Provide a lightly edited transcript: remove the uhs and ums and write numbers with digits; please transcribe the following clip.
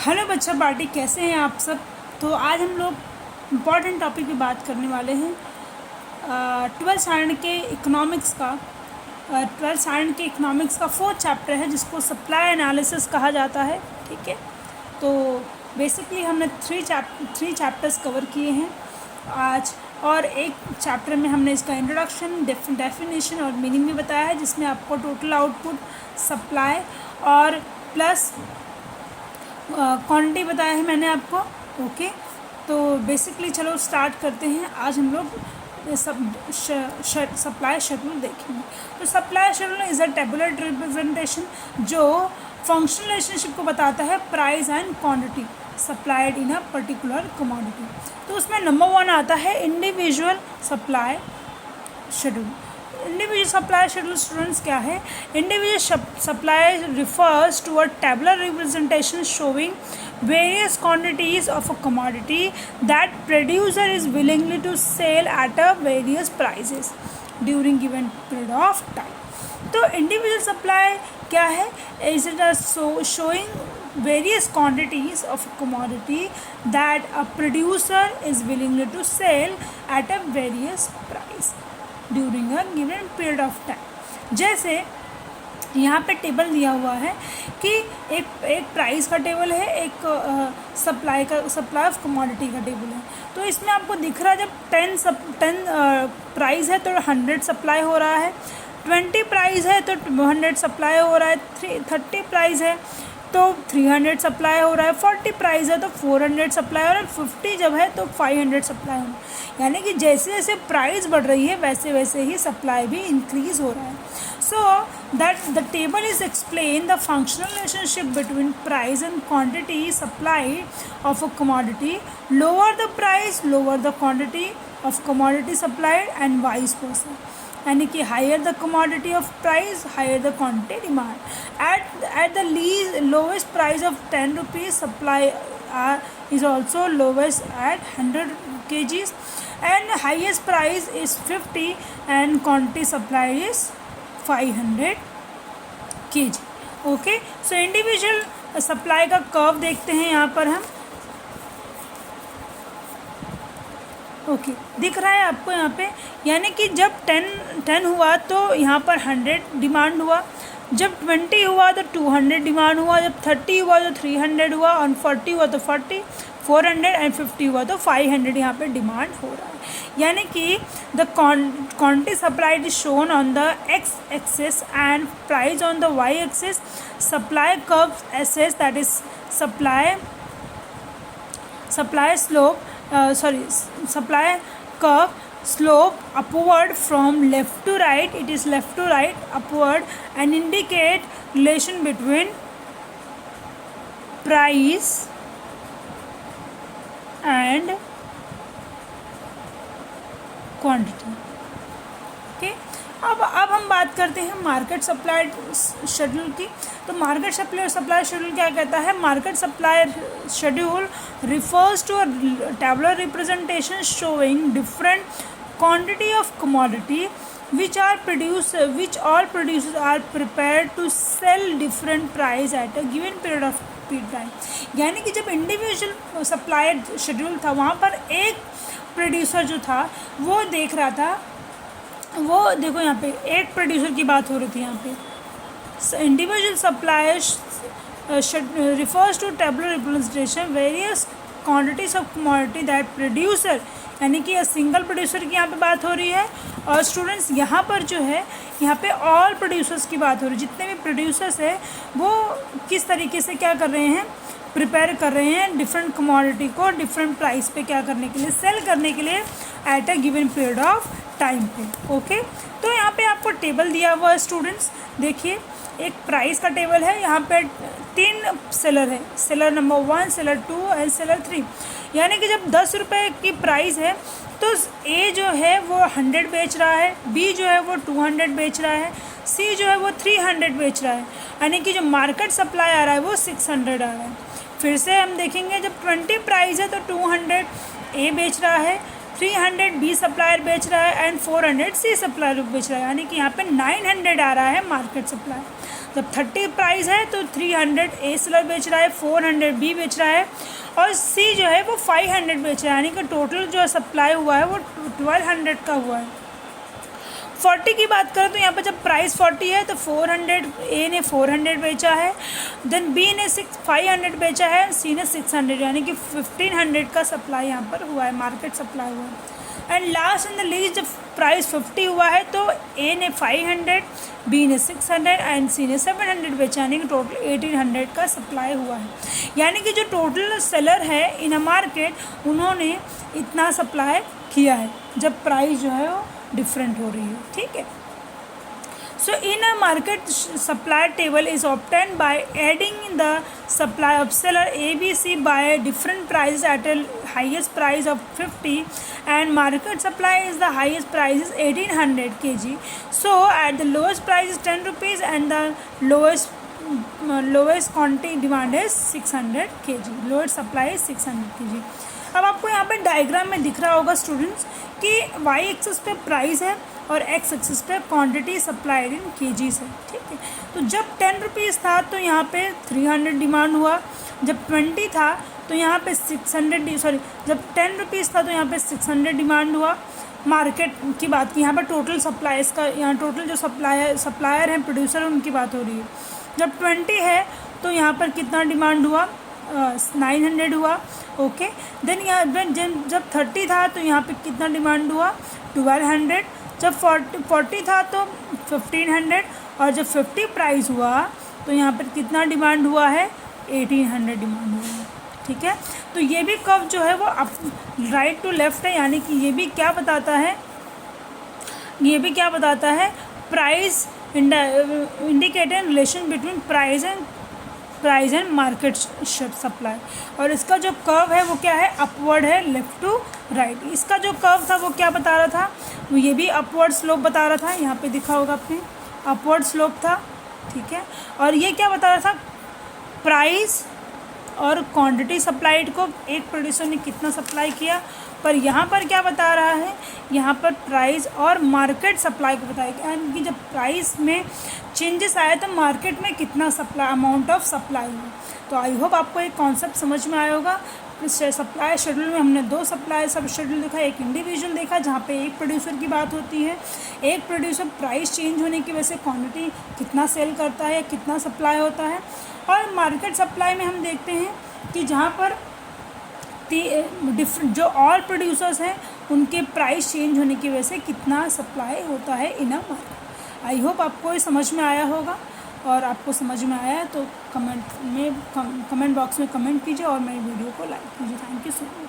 Hello बच्चा party, कैसे हैं आप सब। तो आज हम लोग इम्पॉर्टेंट टॉपिक पे बात करने वाले हैं। ट्वेल्थ स्टैंडर्ड के इकोनॉमिक्स का फोर्थ चैप्टर है, जिसको सप्लाई एनालिसिस कहा जाता है। ठीक है, तो बेसिकली हमने थ्री चैप्टर्स कवर किए हैं आज, और एक चैप्टर में हमने इसका इंट्रोडक्शन, डेफिनेशन और मीनिंग भी बताया है, जिसमें आपको टोटल आउटपुट, सप्लाई और प्लस क्वांटिटी बताया है मैंने आपको। ओके, तो बेसिकली चलो स्टार्ट करते हैं। आज हम लोग सप्लाई शेड्यूल देखेंगे। तो supply schedule is a tabular representation जो फंक्शनल रिलेशनशिप को बताता है price and quantity supplied in a particular commodity. तो उसमें नंबर 1 आता है individual supply schedule. Individual supply schedule students क्या है? Individual supply refers to a tabular representation showing various quantities of a commodity that producer is willingly to sell at a various prices during given period of time. तो individual supply क्या है? Is it showing various quantities of a commodity that a producer is willingly to sell at a various price during a given period of time. जैसे यहाँ पे table दिया हुआ है कि एक प्राइस का टेबल है, एक सप्लाई ऑफ कमोडिटी का टेबल है। तो इसमें आपको दिख रहा है जब 10 प्राइस है तो 100 सप्लाई हो रहा है, 20 प्राइस है तो 100 सप्लाई हो रहा है, 30 प्राइस है तो 300 सप्लाई हो रहा है, 40 प्राइस है तो 400 सप्लाई हो रहा है, 50 जब है तो 500 सप्लाई हो रहा है। यानी कि जैसे जैसे प्राइस बढ़ रही है वैसे वैसे ही सप्लाई भी इंक्रीज हो रहा है। So that the table is explain the functional relationship between price and quantity supply of a commodity. Lower the price, lower the quantity of commodity supplied and vice versa. यानी कि higher the commodity of price, higher the quantity demand. At the lowest price of 10 rupees supply is also lowest at 100 kgs and highest price is 50 and quantity supplied is 500 kg. Okay, so individual supply का curve देखते हैं यहाँ पर हम। Okay, दिख रहा है आपको यहाँ पे। यानी कि जब 10 हुआ तो यहाँ पर 100 डिमांड हुआ, जब 20 हुआ तो 200 डिमांड हुआ, जब 30 हुआ तो 300 हुआ, और 40 हुआ तो 40, 400 एंड 50 हुआ तो 500 यहाँ पे डिमांड हो रहा है। यानी कि the quantity supplied is shown on the x axis and price on the y axis. Supply curve assess that is supply curve slope upward from left to right, it is left to right upward, and indicate relation between price and quantity. Okay, अब हम बात करते हैं market supply schedule की। तो market supply schedule क्या कहता है? Market supply schedule refers to a tabular representation showing different quantity of commodity which all producers are prepared to sell different price at a given period of time. यानी कि जब individual supply schedule था, वहाँ पर एक producer जो था वो देख रहा था, वो देखो यहाँ पे एक प्रोड्यूसर की बात हो रही थी यहाँ पे। Individual supply refers to tabular representation various quantities of commodity that producer, यानी कि सिंगल प्रोड्यूसर की यहाँ पे बात हो रही है। और स्टूडेंट्स यहाँ पर जो है, यहाँ पे ऑल प्रोड्यूसर्स की बात हो रही है। जितने भी प्रोड्यूसर्स है वो किस तरीके से क्या कर रहे हैं, प्रिपेयर कर रहे हैं डिफरेंट कमोडिटी को डिफरेंट प्राइस पे क्या करने के लिए, सेल करने के लिए at a given period of time पे। ओके, तो यहाँ पे आपको टेबल दिया हुआ है स्टूडेंट्स। देखिए, एक प्राइस का टेबल है, यहाँ पे 3 सेलर है, seller number 1, seller 2 and seller 3। यानी कि जब 10 रुपये की प्राइस है तो ए जो है वो 100 बेच रहा है, बी जो है वो 200 बेच रहा है, सी जो है वो 300 बेच रहा है। यानी कि जो मार्केट सप्लाई आ रहा है वो 600 आ रहा है। फिर से हम देखेंगे, जब 20 प्राइस है तो 200 ए बेच रहा है, 300 बी सप्लायर बेच रहा है एंड 400 सी सप्लायर बेच रहा है। यानी कि यहाँ पे 900 आ रहा है मार्केट सप्लाई। जब 30 प्राइस है तो 300 ए सेलर बेच रहा है, 400 बी बेच रहा है और सी जो है वो 500 बेच रहा है, यानी कि टोटल जो सप्लाई हुआ है वो 1200 का हुआ है। 40 की बात करें तो यहाँ पर जब प्राइस 40 है तो 400 ए ने 400 बेचा है, देन बी ने 500 बेचा है, सी ने 600, यानी कि 1500 का सप्लाई यहाँ पर हुआ है, मार्केट सप्लाई हुआ है। And last in the least जब प्राइस 50 हुआ है तो ए ने 500, बी ने 600 एंड सी ने 700 बेचा, यानी कि टोटल 1800 का सप्लाई हुआ है। यानी कि जो टोटल सेलर है इन अ मार्केट उन्होंने इतना सप्लाई किया है जब प्राइस जो है वो डिफरेंट हो रही है, ठीक है। So in a market supply table is obtained by adding the supply of seller ABC by different prices at a highest price of 50 and market supply is the highest price is 1800 kg. So at the lowest price is 10 rupees and the lowest quantity demand is 600 kg. Lowest supply is 600 kg. अब आपको यहाँ पे diagram में दिख रहा होगा students कि Y axis पे प्राइस है और एक्स एक्सिस पे क्वांटिटी सप्लाइड इन केजीस है, ठीक है। तो जब 10 रुपीज़ था तो यहाँ पे 300 डिमांड हुआ, जब 20 था तो यहाँ पे 600 जब 10 रुपीज़ था तो यहाँ पे 600 डिमांड हुआ। मार्केट की बात की यहाँ पर टोटल सप्लाईज का, यहाँ टोटल जो सप्लायर हैं प्रोड्यूसर उनकी बात हो रही है। जब 20 है तो यहाँ पर कितना डिमांड हुआ, 900 हुआ, ओके। देन यहाँ जब 30 था तो यहाँ पे कितना डिमांड हुआ, 1200। जब 40 था तो 1500 और जब 50 प्राइस हुआ तो यहाँ पर कितना डिमांड हुआ है, 1800 डिमांड हुआ है, ठीक है। तो ये भी कर्व जो है वो अप राइट टू लेफ्ट है, यानी कि ये भी क्या बताता है, price indicator relation between price and market supply. और इसका जो कर्व है वो क्या है, अपवर्ड है, लेफ़्ट टू राइट। इसका जो कर्व था वो क्या बता रहा था, वो ये भी अपवर्ड स्लोप बता रहा था, यहाँ पे दिखा होगा आपने, अपवर्ड स्लोप था, ठीक है। और ये क्या बता रहा था, प्राइस और क्वांटिटी सप्लाइड को एक प्रोड्यूसर ने कितना सप्लाई किया। पर यहाँ पर क्या बता रहा है, यहाँ पर प्राइस और मार्केट सप्लाई को बताया, यानी कि जब प्राइस में चेंजेस आए तो मार्केट में कितना सप्लाई, अमाउंट ऑफ सप्लाई हुआ। तो आई होप आपको एक कॉन्सेप्ट समझ में आया होगा। इस सप्लाई शेड्यूल में हमने 2 सप्लाई सब शेड्यूल देखा, एक इंडिविजुअल देखा जहाँ पे एक प्रोड्यूसर की बात होती है, एक प्रोड्यूसर प्राइस चेंज होने की वजह से क्वांटिटी कितना सेल करता है, कितना सप्लाई होता है। और मार्केट सप्लाई में हम देखते हैं कि जहाँ पर डिफरेंट जो ऑल प्रोड्यूसर्स हैं उनके प्राइस चेंज होने की वजह से कितना सप्लाई होता है इन अ मार्केट। आई होप आपको ये समझ में आया होगा, और आपको समझ में आया तो कमेंट बॉक्स में कमेंट कीजिए और मेरी वीडियो को लाइक कीजिए। Thank you so much.